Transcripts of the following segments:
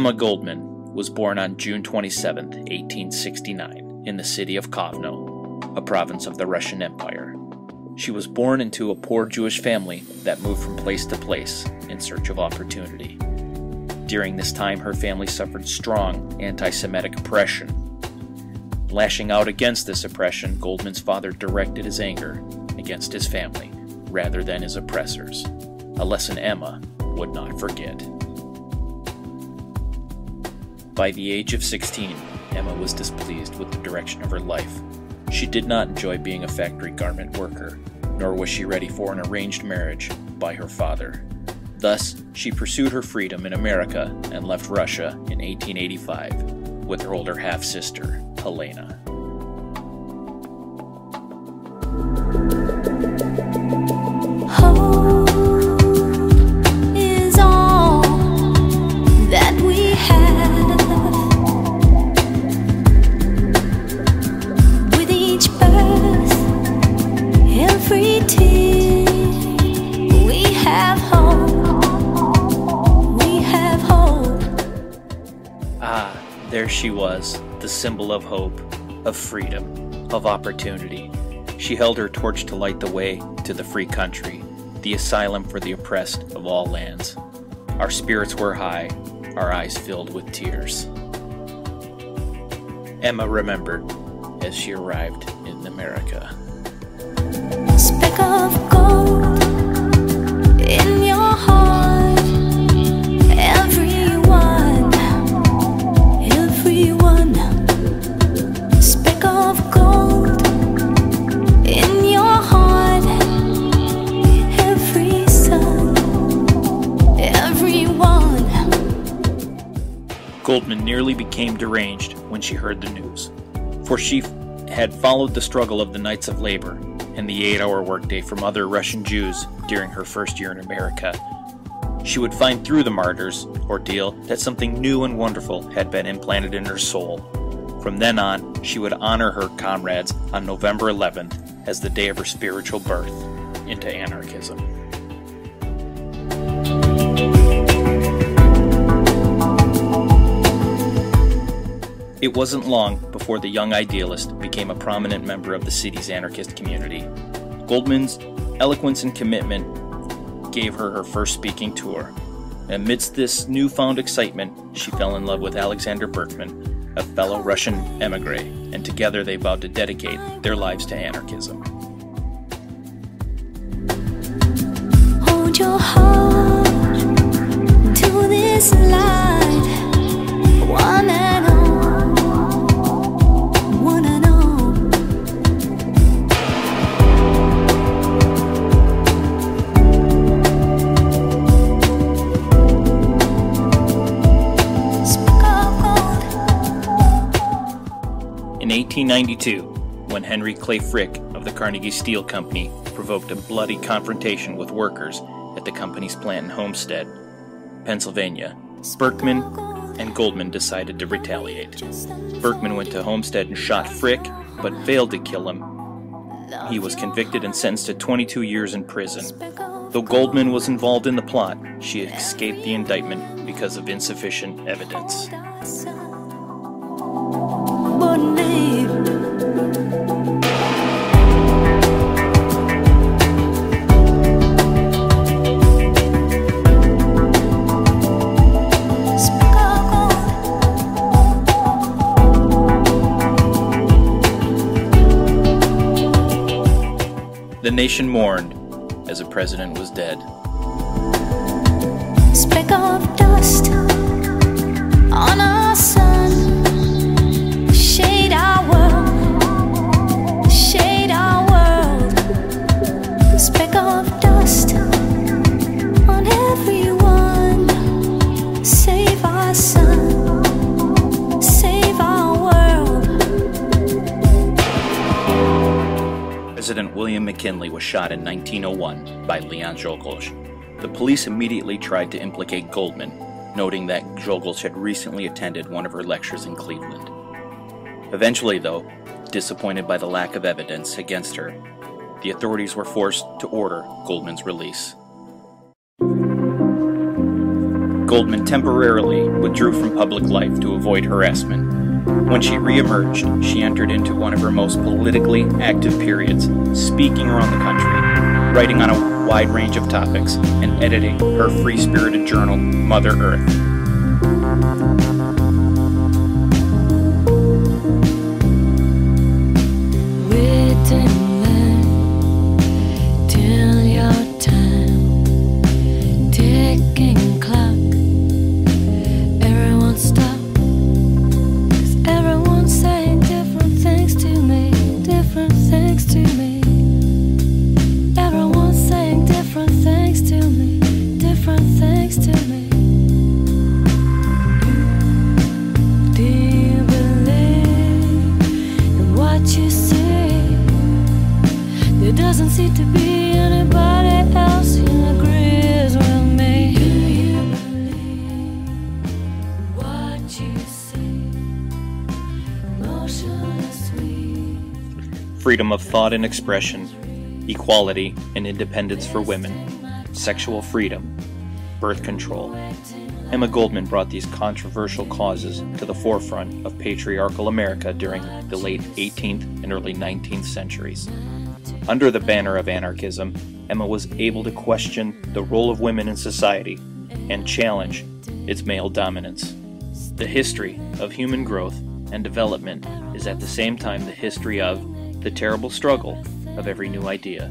Emma Goldman was born on June 27, 1869, in the city of Kovno, a province of the Russian Empire. She was born into a poor Jewish family that moved from place to place in search of opportunity. During this time, her family suffered strong anti-Semitic oppression. Lashing out against this oppression, Goldman's father directed his anger against his family rather than his oppressors, a lesson Emma would not forget. By the age of 16, Emma was displeased with the direction of her life. She did not enjoy being a factory garment worker, nor was she ready for an arranged marriage by her father. Thus, she pursued her freedom in America and left Russia in 1885 with her older half-sister, Helena. There she was, the symbol of hope, of freedom, of opportunity. She held her torch to light the way to the free country, the asylum for the oppressed of all lands. Our spirits were high, our eyes filled with tears. Emma remembered as she arrived in America. Speck of gold in your heart, everyone, speck of gold in your heart, every son, everyone. Goldman nearly became deranged when she heard the news, for she had followed the struggle of the Knights of Labor and the 8-hour workday from other Russian Jews during her first year in America. She would find through the martyrs' ordeal that something new and wonderful had been implanted in her soul. From then on, she would honor her comrades on November 11th as the day of her spiritual birth into anarchism. It wasn't long before the young idealist became a prominent member of the city's anarchist community. Goldman's eloquence and commitment gave her her first speaking tour. Amidst this newfound excitement, she fell in love with Alexander Berkman, a fellow Russian emigre, and together they vowed to dedicate their lives to anarchism. Hold your heart to this light, one and all. In 1892, when Henry Clay Frick of the Carnegie Steel Company provoked a bloody confrontation with workers at the company's plant in Homestead, Pennsylvania, Berkman and Goldman decided to retaliate. Berkman went to Homestead and shot Frick, but failed to kill him. He was convicted and sentenced to 22 years in prison. Though Goldman was involved in the plot, she escaped the indictment because of insufficient evidence. The nation mourned as a president was dead. Speck of dust on our sun, shade our world, shade our world. Speck of dust on everyone, save our sun, save our world. President William McKinley was shot in 1901 by Leon Czolgosz. The police immediately tried to implicate Goldman, noting that Czolgosz had recently attended one of her lectures in Cleveland. Eventually, though, disappointed by the lack of evidence against her, the authorities were forced to order Goldman's release. Goldman temporarily withdrew from public life to avoid harassment. When she re-emerged, she entered into one of her most politically active periods, speaking around the country, writing on a wide range of topics, and editing her free-spirited journal, Mother Earth. Freedom of thought and expression, equality and independence for women, sexual freedom, birth control. Emma Goldman brought these controversial causes to the forefront of patriarchal America during the late 18th and early 19th centuries. Under the banner of anarchism, Emma was able to question the role of women in society and challenge its male dominance. The history of human growth and development is at the same time the history of the terrible struggle of every new idea.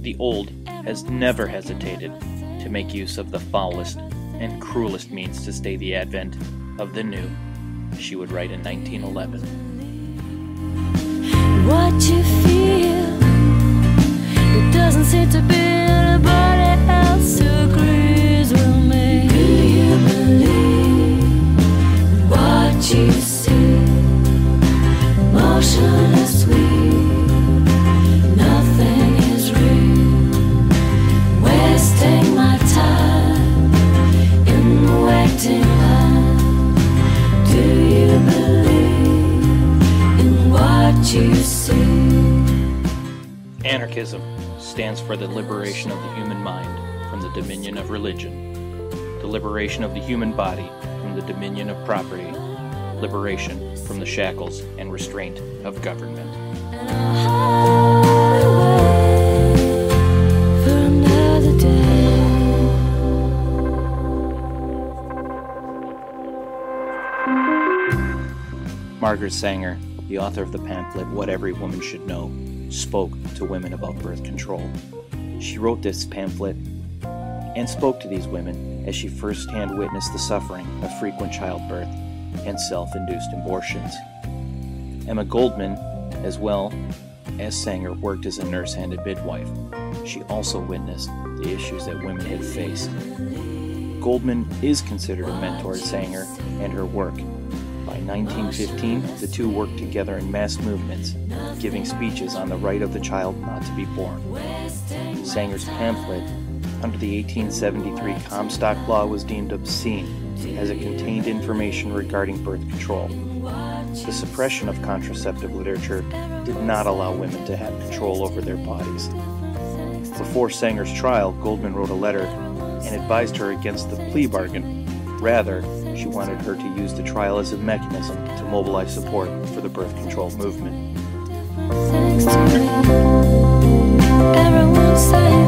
The old has never hesitated to make use of the foulest and cruelest means to stay the advent of the new, she would write in 1911. What you feel, it doesn't seem to be anybody else who agrees with me. Do you believe what you see? Motionless we, nothing is real. Wasting my time in the waiting line. Do you believe in what you see? Anarchism stands for the liberation of the human mind from the dominion of religion, the liberation of the human body from the dominion of property, liberation from the shackles and restraint of government. Margaret Sanger, the author of the pamphlet What Every Woman Should Know, spoke to women about birth control. She wrote this pamphlet and spoke to these women as she firsthand witnessed the suffering of frequent childbirth and self-induced abortions. Emma Goldman, as well as Sanger, worked as a nurse and a midwife. She also witnessed the issues that women had faced. Goldman is considered a mentor to Sanger and her work. By 1915, the two worked together in mass movements, giving speeches on the right of the child not to be born. Sanger's pamphlet, under the 1873 Comstock Law, was deemed obscene as it contained information regarding birth control. The suppression of contraceptive literature did not allow women to have control over their bodies. Before Sanger's trial, Goldman wrote a letter and advised her against the plea bargain. Rather, she wanted her to use the trial as a mechanism to mobilize support for the birth control movement. Everyone say